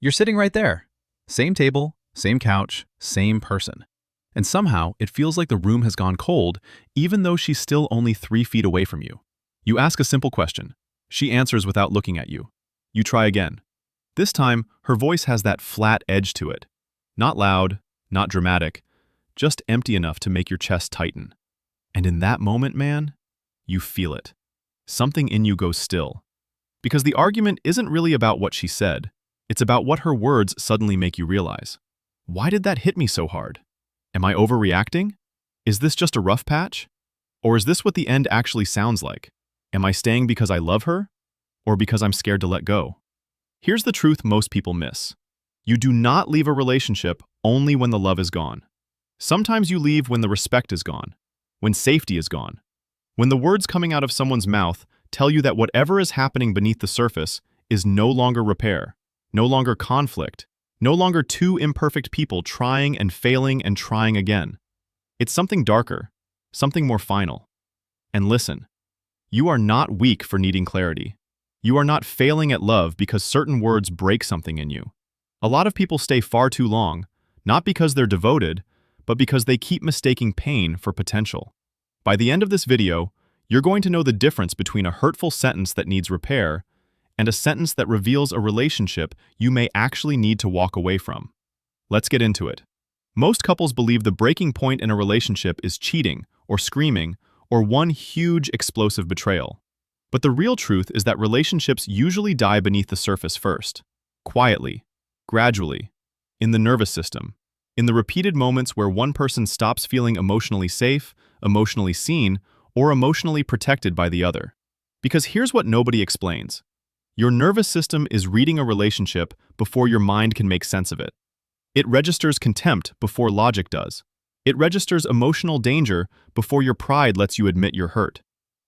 You're sitting right there. Same table, same couch, same person. And somehow, it feels like the room has gone cold, even though she's still only 3 feet away from you. You ask a simple question. She answers without looking at you. You try again. This time, her voice has that flat edge to it. Not loud, not dramatic, just empty enough to make your chest tighten. And in that moment, man, you feel it. Something in you goes still. Because the argument isn't really about what she said. It's about what her words suddenly make you realize. Why did that hit me so hard? Am I overreacting? Is this just a rough patch? Or is this what the end actually sounds like? Am I staying because I love her? Or because I'm scared to let go? Here's the truth most people miss. You do not leave a relationship only when the love is gone. Sometimes you leave when the respect is gone, when safety is gone, when the words coming out of someone's mouth tell you that whatever is happening beneath the surface is no longer repair, no longer conflict, no longer two imperfect people trying and failing and trying again. It's something darker, something more final. And listen, you are not weak for needing clarity. You are not failing at love because certain words break something in you. A lot of people stay far too long, not because they're devoted, but because they keep mistaking pain for potential. By the end of this video, you're going to know the difference between a hurtful sentence that needs repair and a sentence that reveals a relationship you may actually need to walk away from. Let's get into it. Most couples believe the breaking point in a relationship is cheating or screaming or one huge explosive betrayal. But the real truth is that relationships usually die beneath the surface first, quietly, gradually, in the nervous system, in the repeated moments where one person stops feeling emotionally safe, emotionally seen, or emotionally protected by the other. Because here's what nobody explains. Your nervous system is reading a relationship before your mind can make sense of it. It registers contempt before logic does. It registers emotional danger before your pride lets you admit you're hurt.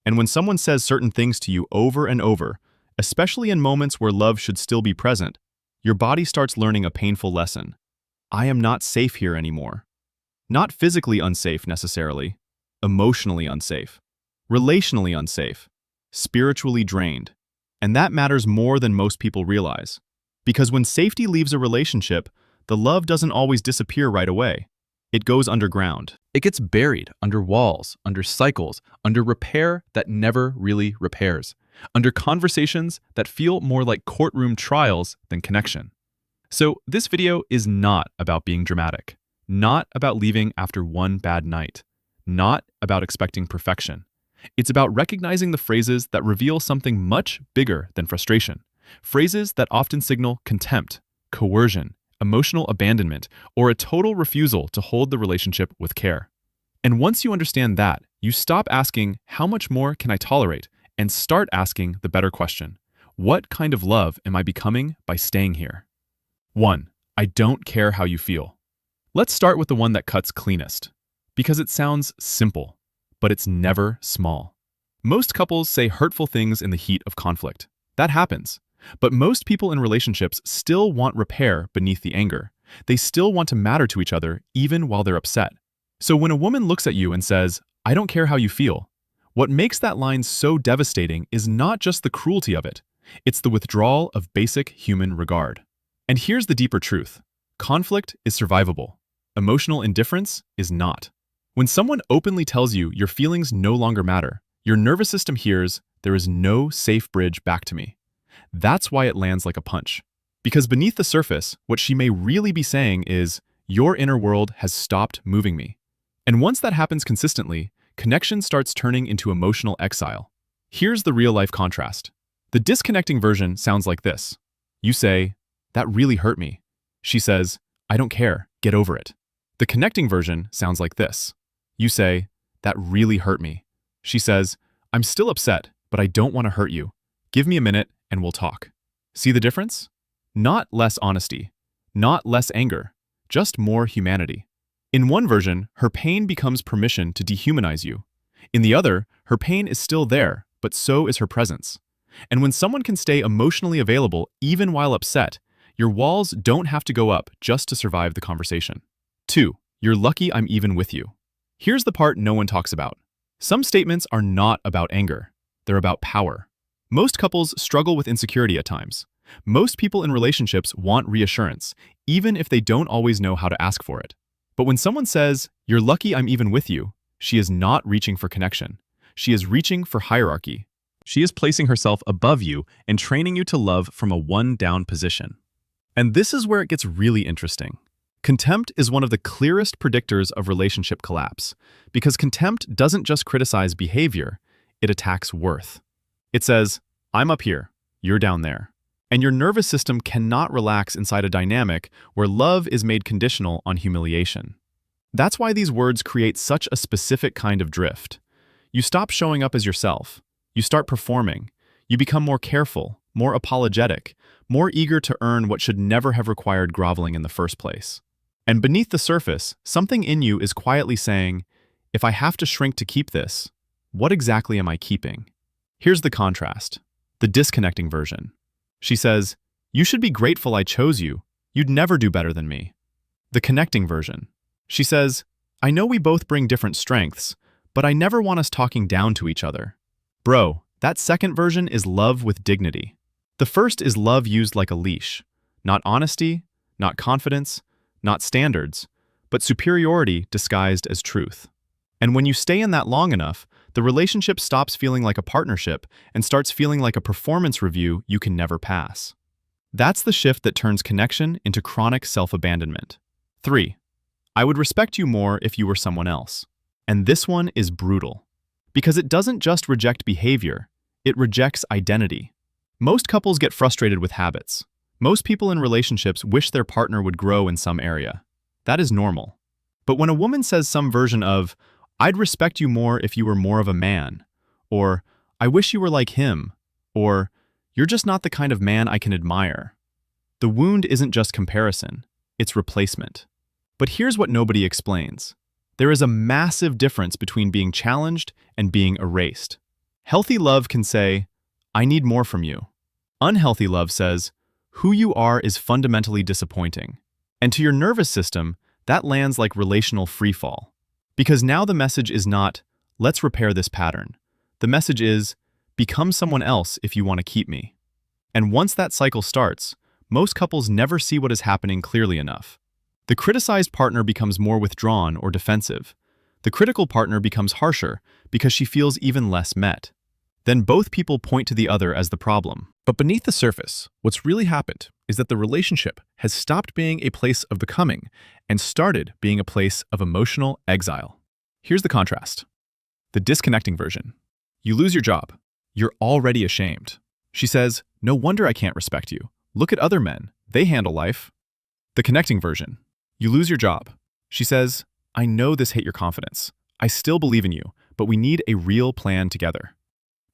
And when someone says certain things to you over and over, especially in moments where love should still be present, your body starts learning a painful lesson. I am not safe here anymore. Not physically unsafe necessarily, emotionally unsafe, relationally unsafe, spiritually drained. And that matters more than most people realize. Because when safety leaves a relationship, the love doesn't always disappear right away. It goes underground. It gets buried under walls, under cycles, under repair that never really repairs, under conversations that feel more like courtroom trials than connection. So this video is not about being dramatic, not about leaving after one bad night, not about expecting perfection. It's about recognizing the phrases that reveal something much bigger than frustration, phrases that often signal contempt, coercion, emotional abandonment, or a total refusal to hold the relationship with care. And once you understand that, you stop asking, how much more can I tolerate? And start asking the better question, what kind of love am I becoming by staying here? 1. I don't care how you feel. Let's start with the one that cuts cleanest, because it sounds simple, but it's never small. Most couples say hurtful things in the heat of conflict. That happens. But most people in relationships still want repair beneath the anger. They still want to matter to each other even while they're upset. So when a woman looks at you and says, I don't care how you feel, what makes that line so devastating is not just the cruelty of it. It's the withdrawal of basic human regard. And here's the deeper truth. Conflict is survivable. Emotional indifference is not. When someone openly tells you your feelings no longer matter, your nervous system hears, there is no safe bridge back to me. That's why it lands like a punch. Because beneath the surface, what she may really be saying is, your inner world has stopped moving me. And once that happens consistently, connection starts turning into emotional exile. Here's the real-life contrast. The disconnecting version sounds like this. You say, that really hurt me. She says, I don't care, get over it. The connecting version sounds like this. You say, that really hurt me. She says, I'm still upset, but I don't want to hurt you. Give me a minute and we'll talk. See the difference? Not less honesty, not less anger, just more humanity. In one version, her pain becomes permission to dehumanize you. In the other, her pain is still there, but so is her presence. And when someone can stay emotionally available even while upset, your walls don't have to go up just to survive the conversation. 2. You're lucky I'm even with you. Here's the part no one talks about. Some statements are not about anger. They're about power. Most couples struggle with insecurity at times. Most people in relationships want reassurance, even if they don't always know how to ask for it. But when someone says, "You're lucky I'm even with you," she is not reaching for connection. She is reaching for hierarchy. She is placing herself above you and training you to love from a one-down position. And this is where it gets really interesting. Contempt is one of the clearest predictors of relationship collapse, because contempt doesn't just criticize behavior, it attacks worth. It says, "I'm up here, you're down there." And your nervous system cannot relax inside a dynamic where love is made conditional on humiliation. That's why these words create such a specific kind of drift. You stop showing up as yourself. You start performing. You become more careful, more apologetic, more eager to earn what should never have required groveling in the first place. And beneath the surface, something in you is quietly saying, if I have to shrink to keep this, what exactly am I keeping? Here's the contrast, the disconnecting version. She says, you should be grateful I chose you. You'd never do better than me. The connecting version. She says, I know we both bring different strengths, but I never want us talking down to each other. Bro, that second version is love with dignity. The first is love used like a leash. Not honesty, not confidence, not standards, but superiority disguised as truth. And when you stay in that long enough, the relationship stops feeling like a partnership and starts feeling like a performance review you can never pass. That's the shift that turns connection into chronic self-abandonment. 3. I would respect you more if you were someone else. And this one is brutal. Because it doesn't just reject behavior, it rejects identity. Most couples get frustrated with habits. Most people in relationships wish their partner would grow in some area. That is normal. But when a woman says some version of, I'd respect you more if you were more of a man, or I wish you were like him, or you're just not the kind of man I can admire, the wound isn't just comparison, it's replacement. But here's what nobody explains. There is a massive difference between being challenged and being erased. Healthy love can say, I need more from you. Unhealthy love says, who you are is fundamentally disappointing. And to your nervous system, that lands like relational freefall. Because now the message is not, let's repair this pattern. The message is, become someone else if you want to keep me. And once that cycle starts, most couples never see what is happening clearly enough. The criticized partner becomes more withdrawn or defensive. The critical partner becomes harsher because she feels even less met. Then both people point to the other as the problem. But beneath the surface, what's really happened is that the relationship has stopped being a place of becoming and started being a place of emotional exile. Here's the contrast. The disconnecting version. You lose your job. You're already ashamed. She says, no wonder I can't respect you. Look at other men. They handle life. The connecting version. You lose your job. She says, I know this hit your confidence. I still believe in you, but we need a real plan together.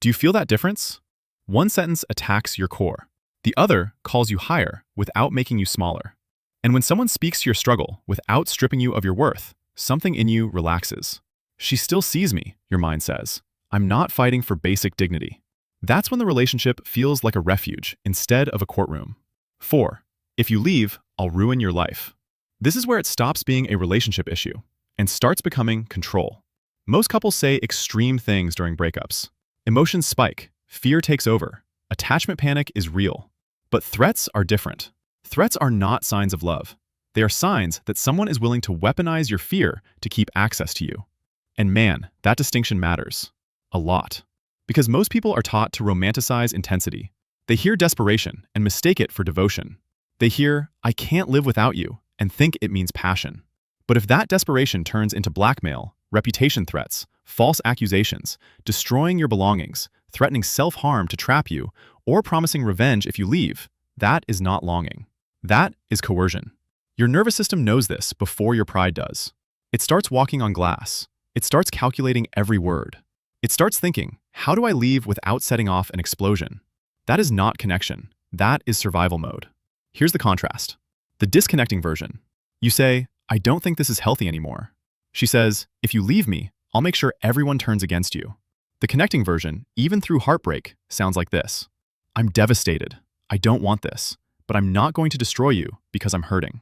Do you feel that difference? One sentence attacks your core. The other calls you higher without making you smaller. And when someone speaks to your struggle without stripping you of your worth, something in you relaxes. She still sees me, your mind says. I'm not fighting for basic dignity. That's when the relationship feels like a refuge instead of a courtroom. 4. If you leave, I'll ruin your life. This is where it stops being a relationship issue and starts becoming control. Most couples say extreme things during breakups. Emotions spike, fear takes over, attachment panic is real. But threats are different. Threats are not signs of love. They are signs that someone is willing to weaponize your fear to keep access to you. And man, that distinction matters. A lot. Because most people are taught to romanticize intensity. They hear desperation and mistake it for devotion. They hear, I can't live without you, and think it means passion. But if that desperation turns into blackmail, reputation threats, false accusations, destroying your belongings, threatening self-harm to trap you, or promising revenge if you leave, that is not longing. That is coercion. Your nervous system knows this before your pride does. It starts walking on glass. It starts calculating every word. It starts thinking, how do I leave without setting off an explosion? That is not connection. That is survival mode. Here's the contrast. The disconnecting version. You say, I don't think this is healthy anymore. She says, if you leave me, I'll make sure everyone turns against you. The connecting version, even through heartbreak, sounds like this. I'm devastated. I don't want this, but I'm not going to destroy you because I'm hurting.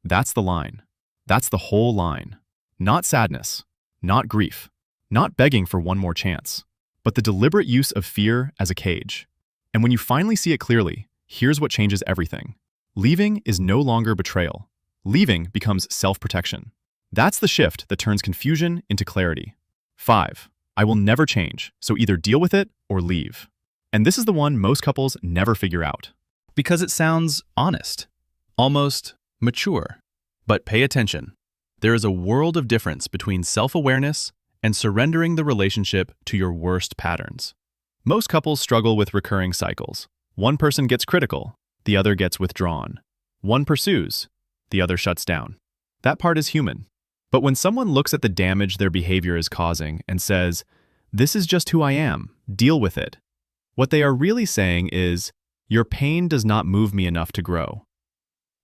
That's the line. That's the whole line. Not sadness, not grief, not begging for one more chance, but the deliberate use of fear as a cage. And when you finally see it clearly, here's what changes everything. Leaving is no longer betrayal. Leaving becomes self-protection. That's the shift that turns confusion into clarity. 5. I will never change, so either deal with it or leave. And this is the one most couples never figure out. Because it sounds honest, almost mature. But pay attention. There is a world of difference between self-awareness and surrendering the relationship to your worst patterns. Most couples struggle with recurring cycles. One person gets critical, the other gets withdrawn. One pursues, the other shuts down. That part is human. But when someone looks at the damage their behavior is causing and says, "This is just who I am, deal with it," what they are really saying is, "Your pain does not move me enough to grow."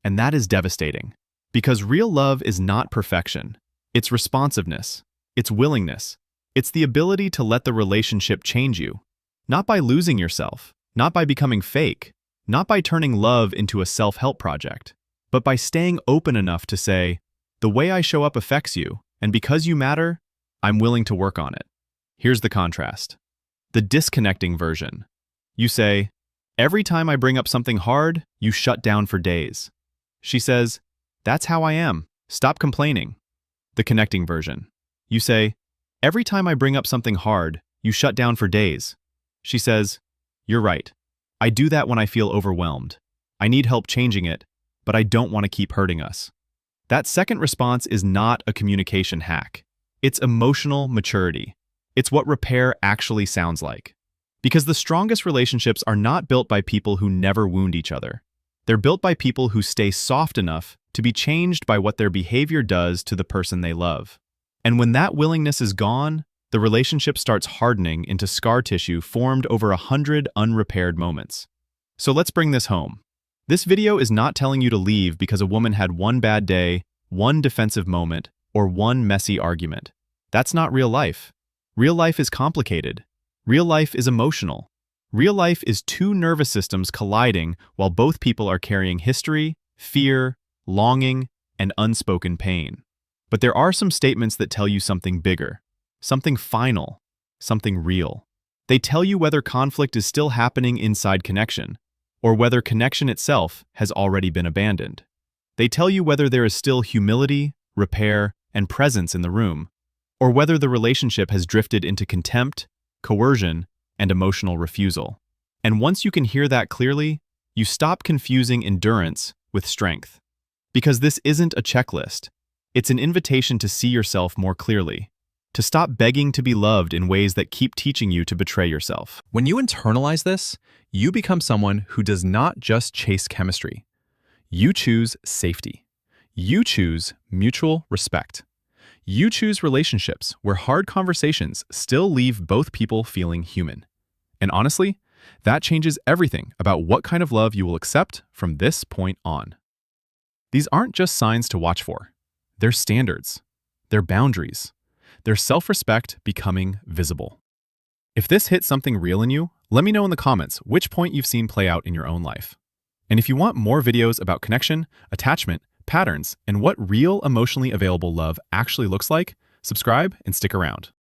And that is devastating. Because real love is not perfection. It's responsiveness. It's willingness. It's the ability to let the relationship change you. Not by losing yourself, not by becoming fake, not by turning love into a self-help project, but by staying open enough to say, "The way I show up affects you, and because you matter, I'm willing to work on it." Here's the contrast. The disconnecting version. You say, "Every time I bring up something hard, you shut down for days." She says, "That's how I am. Stop complaining." The connecting version. You say, "Every time I bring up something hard, you shut down for days." She says, "You're right. I do that when I feel overwhelmed. I need help changing it, but I don't want to keep hurting us." That second response is not a communication hack. It's emotional maturity. It's what repair actually sounds like. Because the strongest relationships are not built by people who never wound each other. They're built by people who stay soft enough to be changed by what their behavior does to the person they love. And when that willingness is gone, the relationship starts hardening into scar tissue formed over 100 unrepaired moments. So let's bring this home. This video is not telling you to leave because a woman had one bad day, one defensive moment, or one messy argument. That's not real life. Real life is complicated. Real life is emotional. Real life is two nervous systems colliding while both people are carrying history, fear, longing, and unspoken pain. But there are some statements that tell you something bigger, something final, something real. They tell you whether conflict is still happening inside connection, or whether connection itself has already been abandoned. They tell you whether there is still humility, repair, and presence in the room, or whether the relationship has drifted into contempt, coercion, and emotional refusal. And once you can hear that clearly, you stop confusing endurance with strength. Because this isn't a checklist. It's an invitation to see yourself more clearly, to stop begging to be loved in ways that keep teaching you to betray yourself. When you internalize this, you become someone who does not just chase chemistry. You choose safety. You choose mutual respect. You choose relationships where hard conversations still leave both people feeling human. And honestly, that changes everything about what kind of love you will accept from this point on. These aren't just signs to watch for. They're standards. They're boundaries. They're self-respect becoming visible. If this hit something real in you, let me know in the comments which point you've seen play out in your own life. And if you want more videos about connection, attachment, patterns, and what real emotionally available love actually looks like, subscribe and stick around.